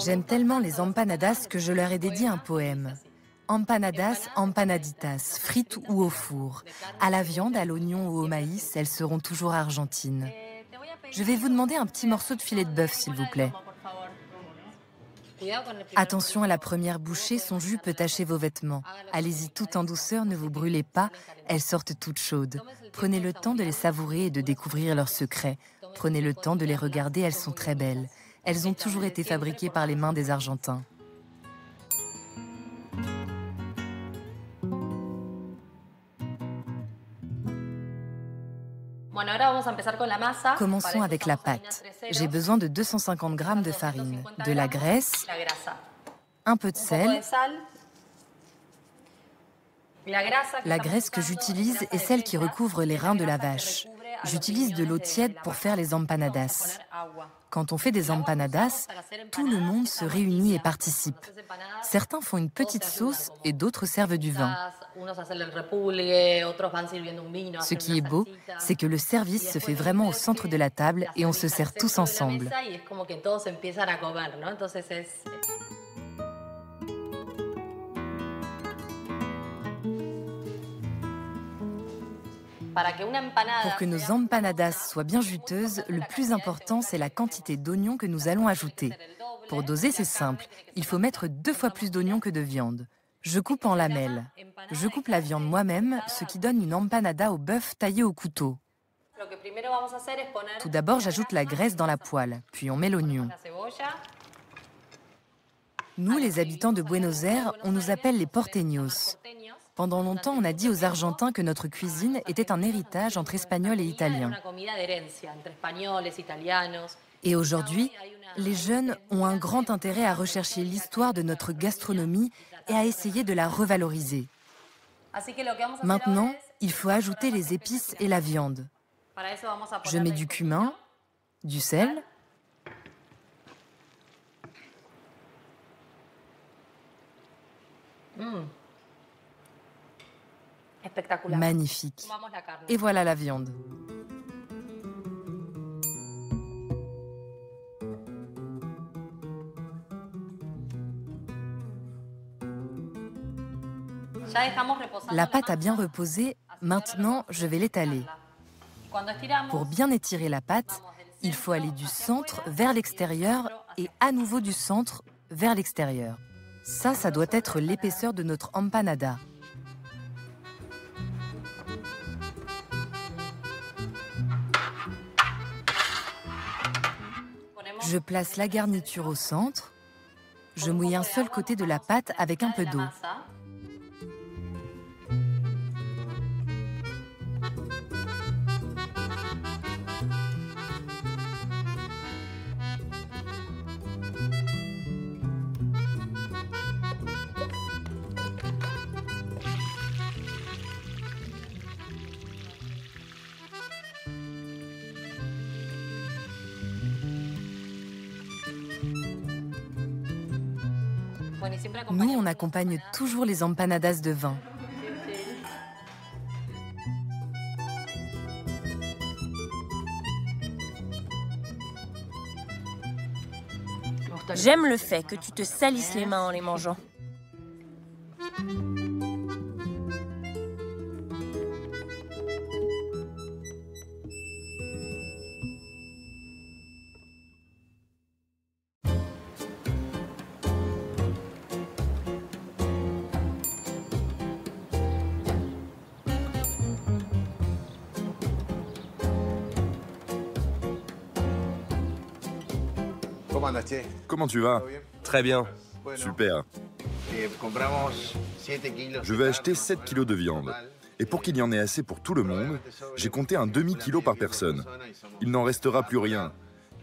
J'aime tellement les empanadas que je leur ai dédié un poème. Empanadas, empanaditas, frites ou au four. À la viande, à l'oignon ou au maïs, elles seront toujours argentines. Je vais vous demander un petit morceau de filet de bœuf, s'il vous plaît. Attention à la première bouchée, son jus peut tacher vos vêtements. Allez-y tout en douceur, ne vous brûlez pas, elles sortent toutes chaudes. Prenez le temps de les savourer et de découvrir leurs secrets. Prenez le temps de les regarder, elles sont très belles. Elles ont toujours été fabriquées par les mains des Argentins. Commençons avec la pâte. J'ai besoin de 250 g de farine, de la graisse, un peu de sel. La graisse que j'utilise est celle qui recouvre les reins de la vache. J'utilise de l'eau tiède pour faire les empanadas. Quand on fait des empanadas, tout le monde se réunit et participe. Certains font une petite sauce et d'autres servent du vin. Ce qui est beau, c'est que le service se fait vraiment au centre de la table et on se sert tous ensemble. Pour que nos empanadas soient bien juteuses, le plus important, c'est la quantité d'oignons que nous allons ajouter. Pour doser, c'est simple. Il faut mettre 2 fois plus d'oignons que de viande. Je coupe en lamelles. Je coupe la viande moi-même, ce qui donne une empanada au bœuf taillée au couteau. Tout d'abord, j'ajoute la graisse dans la poêle, puis on met l'oignon. Nous, les habitants de Buenos Aires, on nous appelle les porteños. Pendant longtemps, on a dit aux Argentins que notre cuisine était un héritage entre Espagnols et Italiens. Et aujourd'hui, les jeunes ont un grand intérêt à rechercher l'histoire de notre gastronomie et à essayer de la revaloriser. Maintenant, il faut ajouter les épices et la viande. Je mets du cumin, du sel, magnifique. Et voilà la viande. La pâte a bien reposé, maintenant je vais l'étaler. Pour bien étirer la pâte, il faut aller du centre vers l'extérieur et à nouveau du centre vers l'extérieur. Ça doit être l'épaisseur de notre empanada. Je place la garniture au centre. Je mouille un seul côté de la pâte avec un peu d'eau. Nous, on accompagne toujours les empanadas de vin. J'aime le fait que tu te salisses les mains en les mangeant. Comment tu vas? Très bien. Super. Je vais acheter 7 kilos de viande. Et pour qu'il y en ait assez pour tout le monde, j'ai compté un demi-kilo par personne. Il n'en restera plus rien.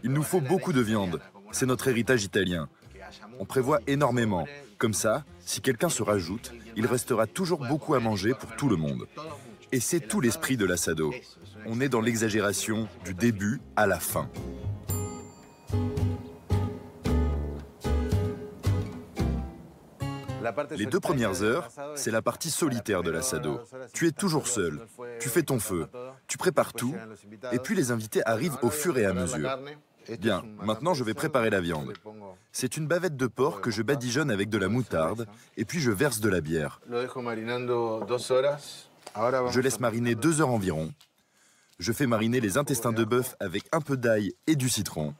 Il nous faut beaucoup de viande. C'est notre héritage italien. On prévoit énormément. Comme ça, si quelqu'un se rajoute, il restera toujours beaucoup à manger pour tout le monde. Et c'est tout l'esprit de l'assado. On est dans l'exagération du début à la fin. Les 2 premières heures, c'est la partie solitaire de l'assado. Tu es toujours seul, tu fais ton feu, tu prépares tout, et puis les invités arrivent au fur et à mesure. Bien, maintenant je vais préparer la viande. C'est une bavette de porc que je badigeonne avec de la moutarde et puis je verse de la bière. Je laisse mariner 2 heures environ. Je fais mariner les intestins de bœuf avec un peu d'ail et du citron.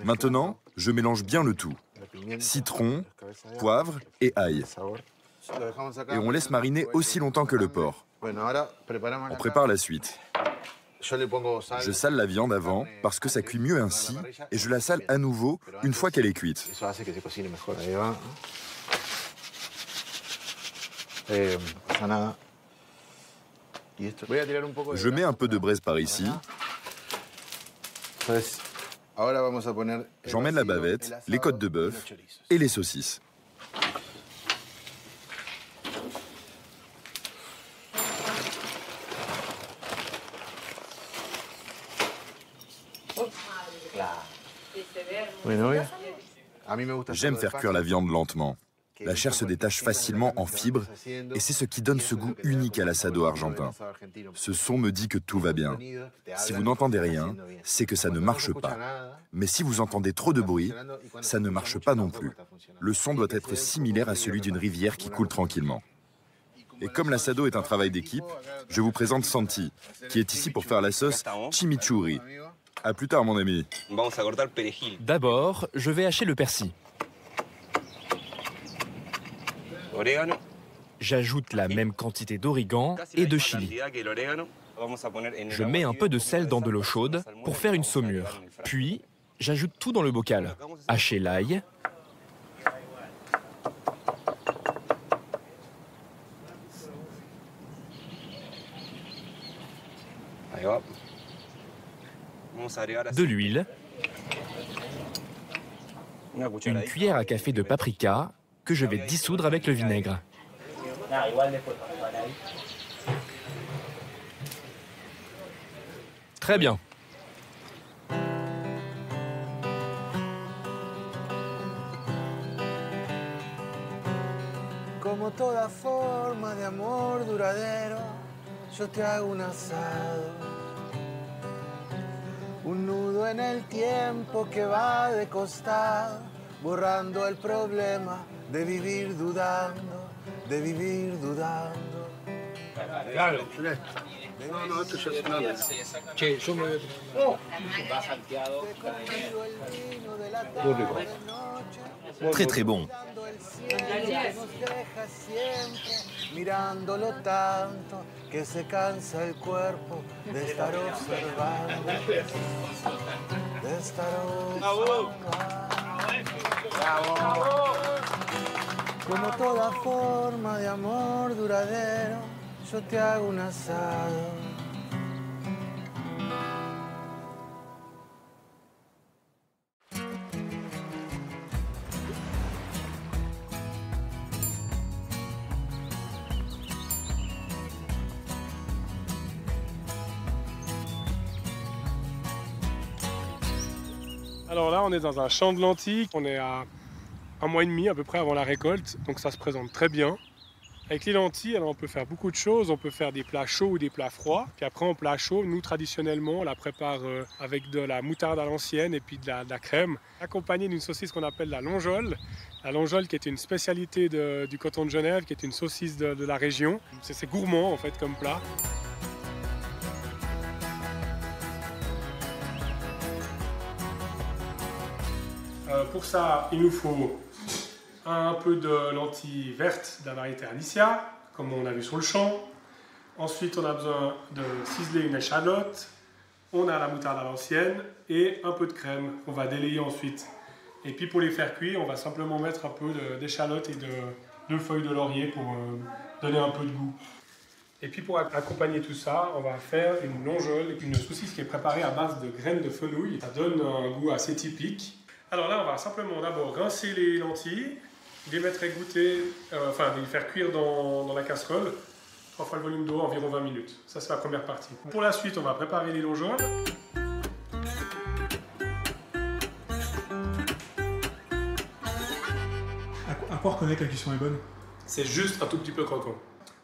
Maintenant, je mélange bien le tout. Citron, poivre et ail. Et on laisse mariner aussi longtemps que le porc. On prépare la suite. Je sale la viande avant parce que ça cuit mieux ainsi et je la sale à nouveau une fois qu'elle est cuite. Je mets un peu de braise par ici. J'emmène la bavette, les côtes de bœuf et les saucisses. J'aime faire cuire la viande lentement. La chair se détache facilement en fibres et c'est ce qui donne ce goût unique à l'assado argentin. Ce son me dit que tout va bien. Si vous n'entendez rien, c'est que ça ne marche pas. Mais si vous entendez trop de bruit, ça ne marche pas non plus. Le son doit être similaire à celui d'une rivière qui coule tranquillement. Et comme l'assado est un travail d'équipe, je vous présente Santi, qui est ici pour faire la sauce chimichurri. À plus tard, mon ami. D'abord, je vais hacher le persil. J'ajoute la même quantité d'origan et de chili. Je mets un peu de sel dans de l'eau chaude pour faire une saumure. Puis, j'ajoute tout dans le bocal. Hacher l'ail, de l'huile, une cuillère à café de paprika que je vais dissoudre avec le vinaigre. Très bien. Como toda forma de amor duradero, yo te hago un asado. Un nudo en el tiempo que va de costado, borrando el problema de vivir dudando, de vivir dudando. Claro. No, esto ya es nada. Che, yo me... Muy rico. Très très bon. Mirándolo tanto que se cansa el cuerpo de estar observando, de estar observando. Como toda forma de amor duradero, yo te hago un asado. Alors là, on est dans un champ de lentilles. On est à 1 mois et demi à peu près avant la récolte, donc ça se présente très bien. Avec les lentilles, alors on peut faire beaucoup de choses. On peut faire des plats chauds ou des plats froids. Puis après, en plat chaud, nous traditionnellement, on la prépare avec de la moutarde à l'ancienne et puis de la crème, accompagnée d'une saucisse qu'on appelle la longeole. La longeole qui est une spécialité du canton de Genève, qui est une saucisse de la région. C'est gourmand en fait comme plat. Pour ça, il nous faut un peu de lentilles vertes de la variété Alicia, comme on a vu sur le champ. Ensuite, on a besoin de ciseler une échalote. On a la moutarde à l'ancienne et un peu de crème qu'on va délayer ensuite. Et puis pour les faire cuire, on va simplement mettre un peu d'échalote et de feuilles de laurier pour donner un peu de goût. Et puis pour accompagner tout ça, on va faire une longeole, une saucisse qui est préparée à base de graines de fenouil. Ça donne un goût assez typique. Alors là, on va simplement d'abord rincer les lentilles, les mettre égoutter, les faire cuire dans la casserole, 3 fois le volume d'eau, environ 20 minutes. Ça, c'est la première partie. Pour la suite, on va préparer les longeoles. À quoi reconnaître que la cuisson est bonne? C'est juste un tout petit peu croquant.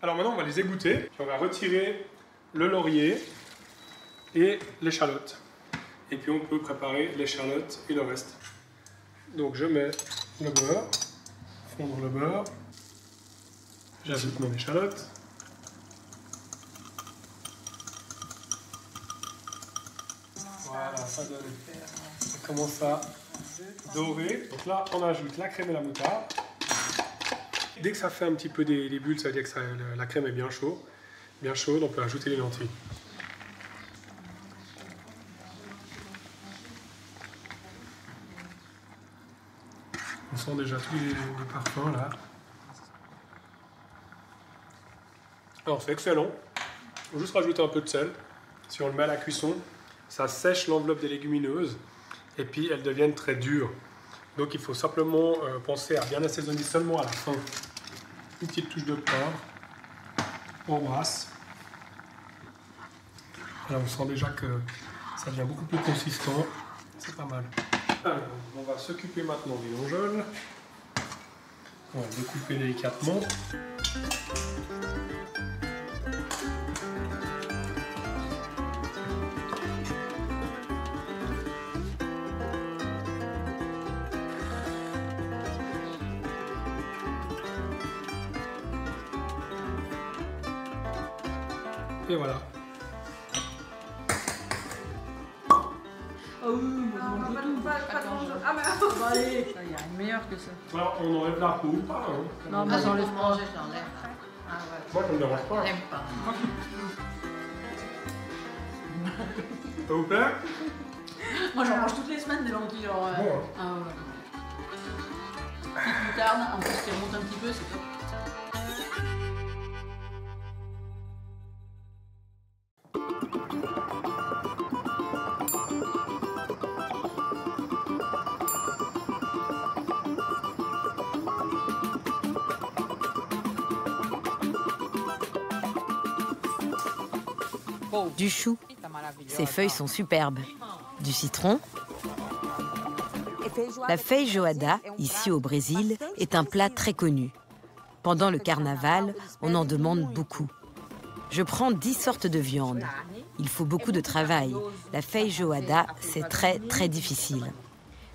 Alors maintenant, on va les égoutter. Puis on va retirer le laurier et l'échalote. Et puis on peut préparer l'échalote et le reste. Donc je mets le beurre, fondre le beurre. J'ajoute mon échalote. Voilà, ça commence à dorer. Donc là, on ajoute la crème et la moutarde. Dès que ça fait un petit peu des bulles, ça veut dire que la crème est bien chaude. Bien chaude, on peut ajouter les lentilles. On sent déjà tous les parfums là. Alors c'est excellent. Il faut juste rajouter un peu de sel. Si on le met à la cuisson, ça sèche l'enveloppe des légumineuses et puis elles deviennent très dures. Donc il faut simplement penser à bien assaisonner seulement à la fin. Une petite touche de poivre. On brasse. Là on sent déjà que ça devient beaucoup plus consistant. C'est pas mal. Alors, on va s'occuper maintenant des longeoles. On va découper délicatement. Et voilà. Ah oui, moi je mange tout. Ah mais attends, allez. Il y a une meilleure que ça. Alors, on enlève la peau ou pas hein. Non, moi j'enlève pas. Manger, je l'enlève. Ah ouais. Moi, ça me dérange pas. J'aime pas. Ça vous plaît? Moi j'en mange toutes les semaines des lentilles. Genre, bon. Ah ouais. Petite moutarde, en plus qui remonte un petit peu, c'est top. Du chou. Ces feuilles sont superbes. Du citron. La feijoada, ici au Brésil, est un plat très connu. Pendant le carnaval, on en demande beaucoup. Je prends 10 sortes de viande. Il faut beaucoup de travail. La feijoada, c'est très difficile.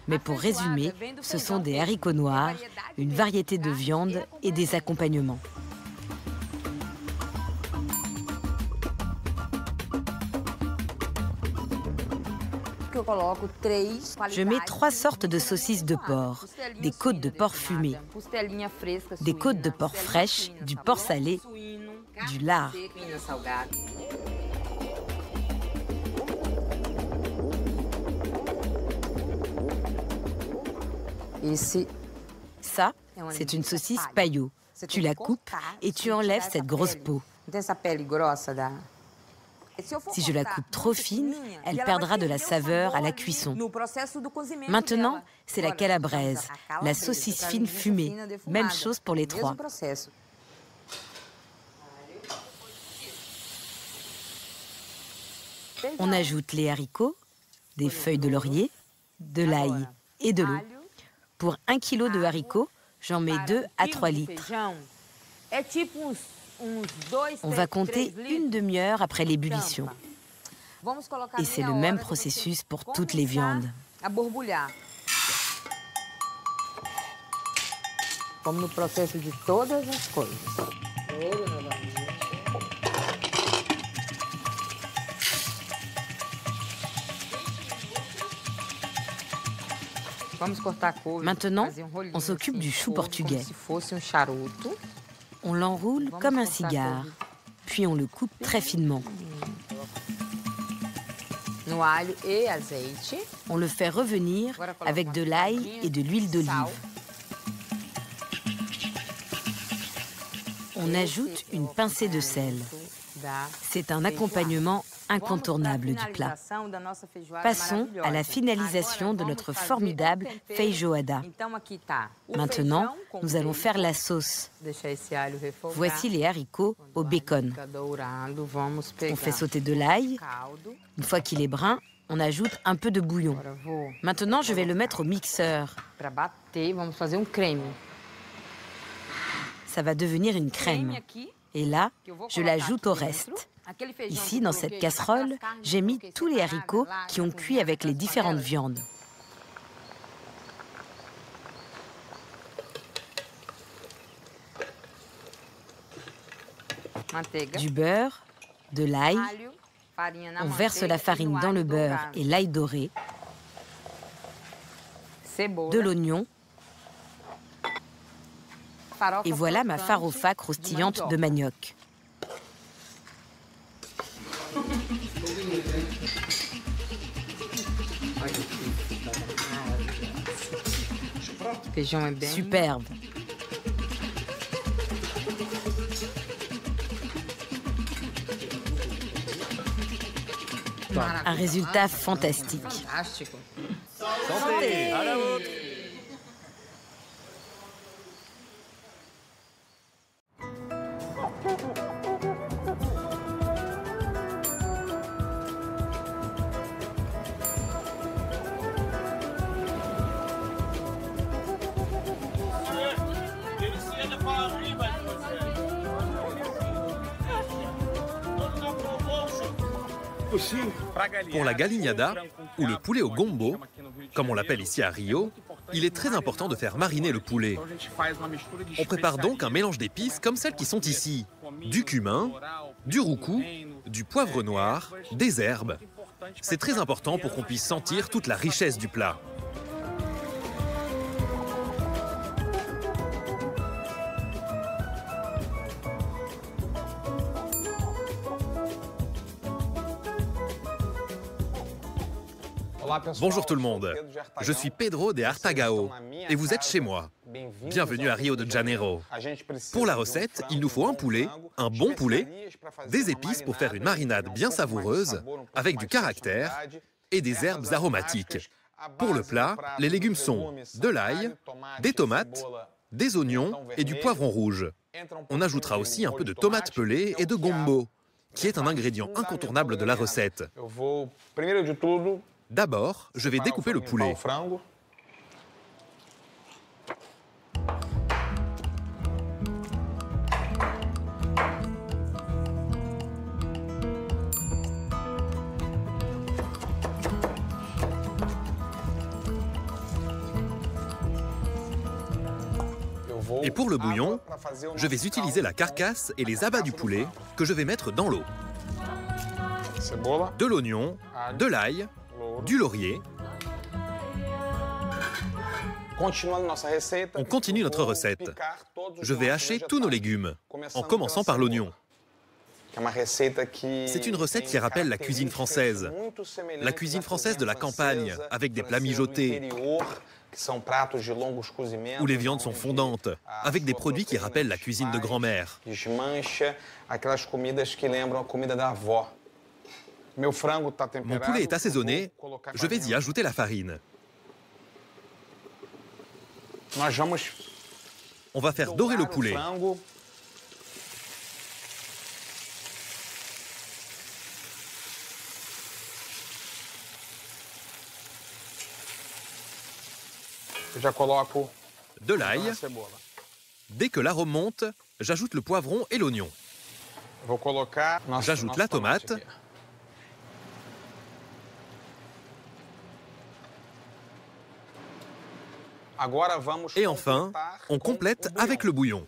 Mais pour résumer, ce sont des haricots noirs, une variété de viande et des accompagnements. Je mets 3 sortes de saucisses de porc, des côtes de porc fumées, des côtes de porc fraîches, du porc salé, du lard. Ça, c'est une saucisse paillot. Tu la coupes et tu enlèves cette grosse peau. Si je la coupe trop fine, elle perdra de la saveur à la cuisson. Maintenant, c'est la calabraise, la saucisse fine fumée. Même chose pour les 3. On ajoute les haricots, des feuilles de laurier, de l'ail et de l'eau. Pour 1 kg de haricots, j'en mets 2 à 3 litres. On va compter une demi-heure après l'ébullition. Et c'est le même processus pour toutes les viandes. Comme no processo de todas as coisas. Maintenant, on s'occupe du chou portugais. On l'enroule comme un cigare, puis on le coupe très finement. On le fait revenir avec de l'ail et de l'huile d'olive. On ajoute une pincée de sel. C'est un accompagnement incontournable du plat. Passons à la finalisation de notre formidable feijoada. Maintenant, nous allons faire la sauce. Voici les haricots au bacon. On fait sauter de l'ail. Une fois qu'il est brun, on ajoute un peu de bouillon. Maintenant, je vais le mettre au mixeur. Ça va devenir une crème. Et là, je l'ajoute au reste. Ici, dans cette casserole, j'ai mis tous les haricots qui ont cuit avec les différentes viandes. Du beurre, de l'ail. On verse la farine dans le beurre et l'ail doré, de l'oignon. Et voilà ma farofa croustillante de manioc. Superbe. Un résultat fantastique. Santé! À la vôtre! Pour la galinhada, ou le poulet au gombo, comme on l'appelle ici à Rio, il est très important de faire mariner le poulet. On prépare donc un mélange d'épices comme celles qui sont ici. Du cumin, du roucou, du poivre noir, des herbes. C'est très important pour qu'on puisse sentir toute la richesse du plat. Bonjour tout le monde, je suis Pedro de Artagao et vous êtes chez moi. Bienvenue à Rio de Janeiro. Pour la recette, il nous faut un poulet, un bon poulet, des épices pour faire une marinade bien savoureuse avec du caractère et des herbes aromatiques. Pour le plat, les légumes sont de l'ail, des tomates, des oignons et du poivron rouge. On ajoutera aussi un peu de tomates pelées et de gombo, qui est un ingrédient incontournable de la recette. D'abord, je vais découper le poulet. Et pour le bouillon, je vais utiliser la carcasse et les abats du poulet que je vais mettre dans l'eau. De l'oignon, de l'ail, du laurier. On continue notre recette. Je vais hacher tous nos légumes, en commençant par l'oignon. C'est une recette qui rappelle la cuisine française. La cuisine française de la campagne, avec des plats mijotés, où les viandes sont fondantes, avec des produits qui rappellent la cuisine de grand-mère. Mon poulet est assaisonné, je vais y ajouter la farine. On va faire dorer le poulet. De l'ail. Dès que l'arôme monte, j'ajoute le poivron et l'oignon. J'ajoute la tomate. Et enfin, on complète avec le bouillon.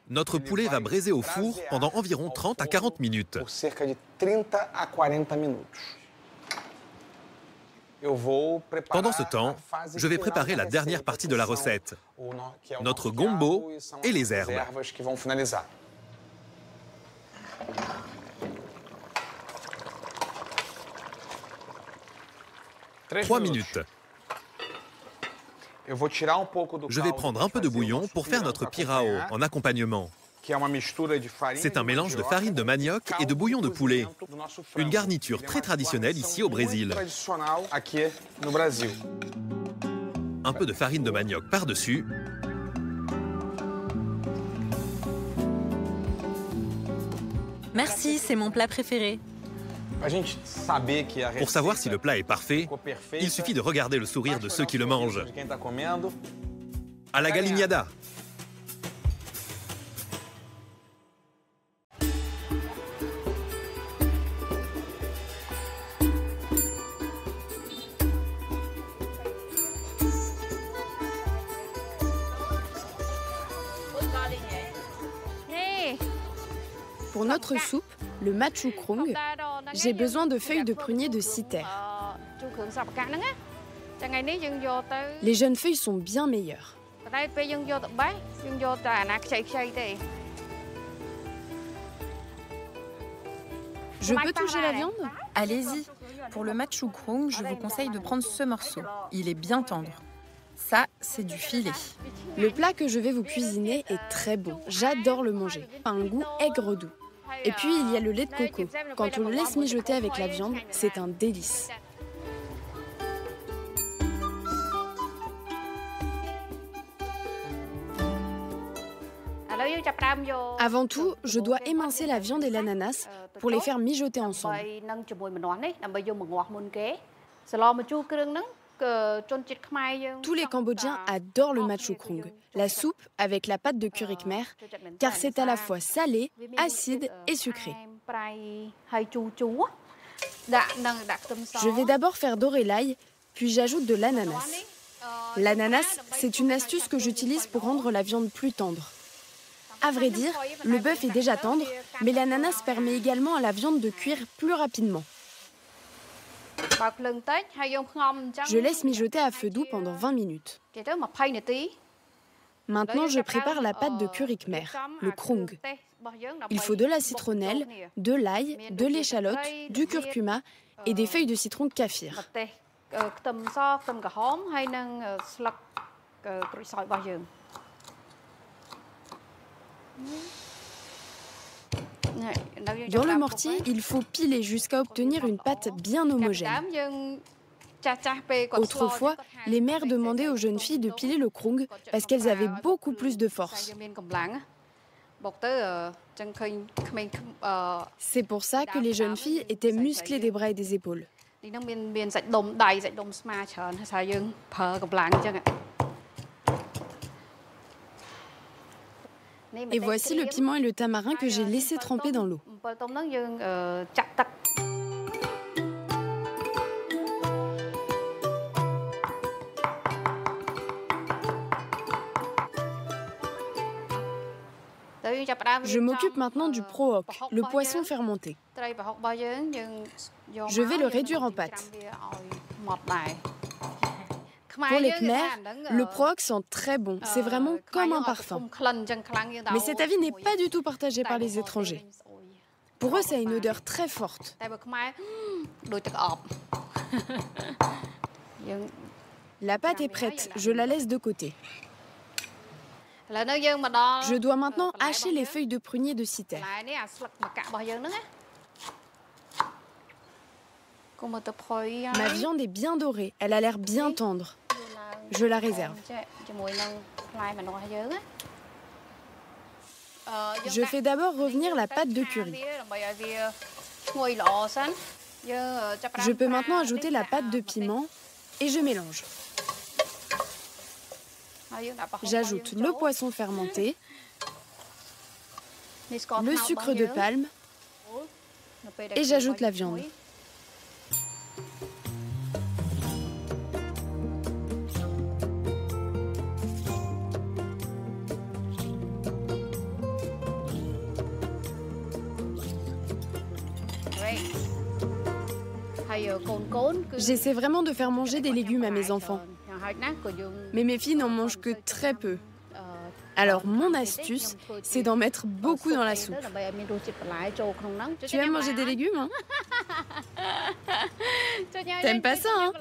Notre poulet va braiser au four pendant environ 30 à 40 minutes. Pendant ce temps, je vais préparer la dernière partie de la recette, notre gombo et les herbes. 3 minutes. Je vais prendre un peu de bouillon pour faire notre pirao en accompagnement. C'est un mélange de farine de manioc et de bouillon de poulet. Une garniture très traditionnelle ici au Brésil. Un peu de farine de manioc par-dessus. Merci, c'est mon plat préféré. Pour savoir si le plat est parfait, il suffit de regarder le sourire de ceux qui le mangent. À la galinhada! Pour notre soupe, le machukrung, j'ai besoin de feuilles de prunier de citer. Les jeunes feuilles sont bien meilleures. Je peux toucher la viande? Allez-y. Pour le machukrung, je vous conseille de prendre ce morceau. Il est bien tendre. Ça, c'est du filet. Le plat que je vais vous cuisiner est très bon. J'adore le manger. A un goût aigre-doux. Et puis, il y a le lait de coco. Quand on le laisse mijoter avec la viande, c'est un délice. Avant tout, je dois émincer la viande et l'ananas pour les faire mijoter ensemble. Tous les Cambodgiens adorent le machukrung, la soupe avec la pâte de curry khmer, car c'est à la fois salé, acide et sucré. Je vais d'abord faire dorer l'ail, puis j'ajoute de l'ananas. L'ananas, c'est une astuce que j'utilise pour rendre la viande plus tendre. À vrai dire, le bœuf est déjà tendre, mais l'ananas permet également à la viande de cuire plus rapidement. Je laisse mijoter à feu doux pendant 20 minutes. Maintenant, je prépare la pâte de curry khmer, le krung. Il faut de la citronnelle, de l'ail, de l'échalote, du curcuma et des feuilles de citron kaffir. Dans le mortier, il faut piler jusqu'à obtenir une pâte bien homogène. Autrefois, les mères demandaient aux jeunes filles de piler le krung parce qu'elles avaient beaucoup plus de force. C'est pour ça que les jeunes filles étaient musclées des bras et des épaules. Et voici le piment et le tamarin que j'ai laissé tremper dans l'eau. Je m'occupe maintenant du pro-hoc, le poisson fermenté. Je vais le réduire en pâte. Pour les Khmer, le pro-hoc sent très bon. C'est vraiment comme un parfum. Mais cet avis n'est pas du tout partagé par les étrangers. Pour eux, ça a une odeur très forte. La pâte est prête. Je la laisse de côté. Je dois maintenant hacher les feuilles de prunier de citer. Ma viande est bien dorée. Elle a l'air bien tendre. Je la réserve. Je fais d'abord revenir la pâte de curry. Je peux maintenant ajouter la pâte de piment et je mélange. J'ajoute le poisson fermenté, le sucre de palme et j'ajoute la viande. J'essaie vraiment de faire manger des légumes à mes enfants. Mais mes filles n'en mangent que très peu. Alors mon astuce, c'est d'en mettre beaucoup dans la soupe. Tu aimes manger des légumes, hein? T'aimes pas ça, hein?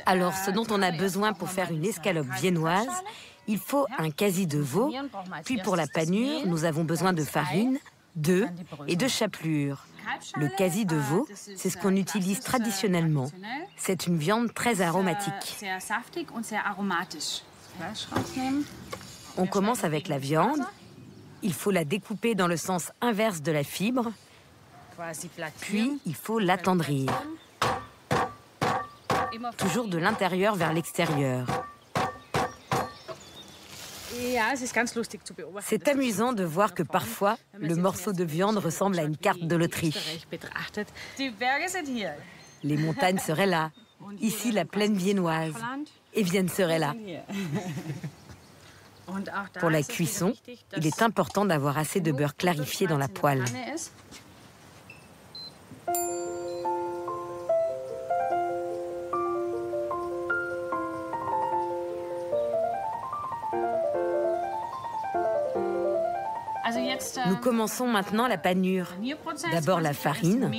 Alors, ce dont on a besoin pour faire une escalope viennoise, il faut un quasi de veau, puis pour la panure, nous avons besoin de farine, d'œufs et de chapelure. Le quasi de veau, c'est ce qu'on utilise traditionnellement. C'est une viande très aromatique. On commence avec la viande. Il faut la découper dans le sens inverse de la fibre. Puis, il faut l'attendrir. Toujours de l'intérieur vers l'extérieur. C'est amusant de voir que parfois, le morceau de viande ressemble à une carte de l'Autriche. Les montagnes seraient là. Ici, la plaine viennoise. Et Vienne serait là. Pour la cuisson, il est important d'avoir assez de beurre clarifié dans la poêle. Nous commençons maintenant la panure. D'abord la farine.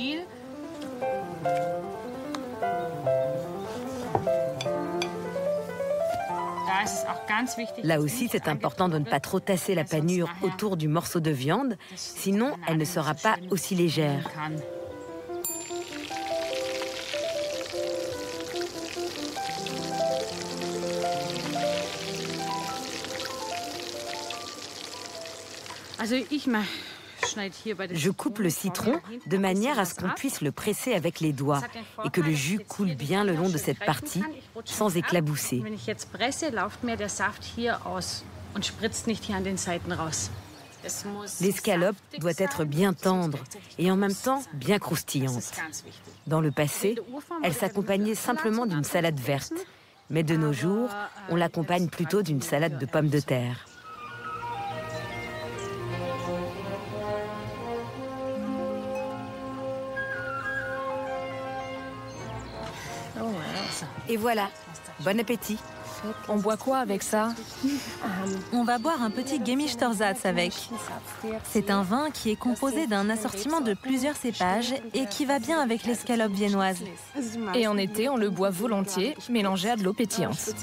Là aussi, c'est important de ne pas trop tasser la panure autour du morceau de viande, sinon elle ne sera pas aussi légère. Je coupe le citron de manière à ce qu'on puisse le presser avec les doigts et que le jus coule bien le long de cette partie sans éclabousser. L'escalope doit être bien tendre et en même temps bien croustillante. Dans le passé, elle s'accompagnait simplement d'une salade verte, mais de nos jours, on l'accompagne plutôt d'une salade de pommes de terre. Et voilà, bon appétit. On boit quoi avec ça? On va boire un petit Gemischtersatz avec. C'est un vin qui est composé d'un assortiment de plusieurs cépages et qui va bien avec l'escalope viennoise. Et en été, on le boit volontiers, mélangé à de l'eau pétillante.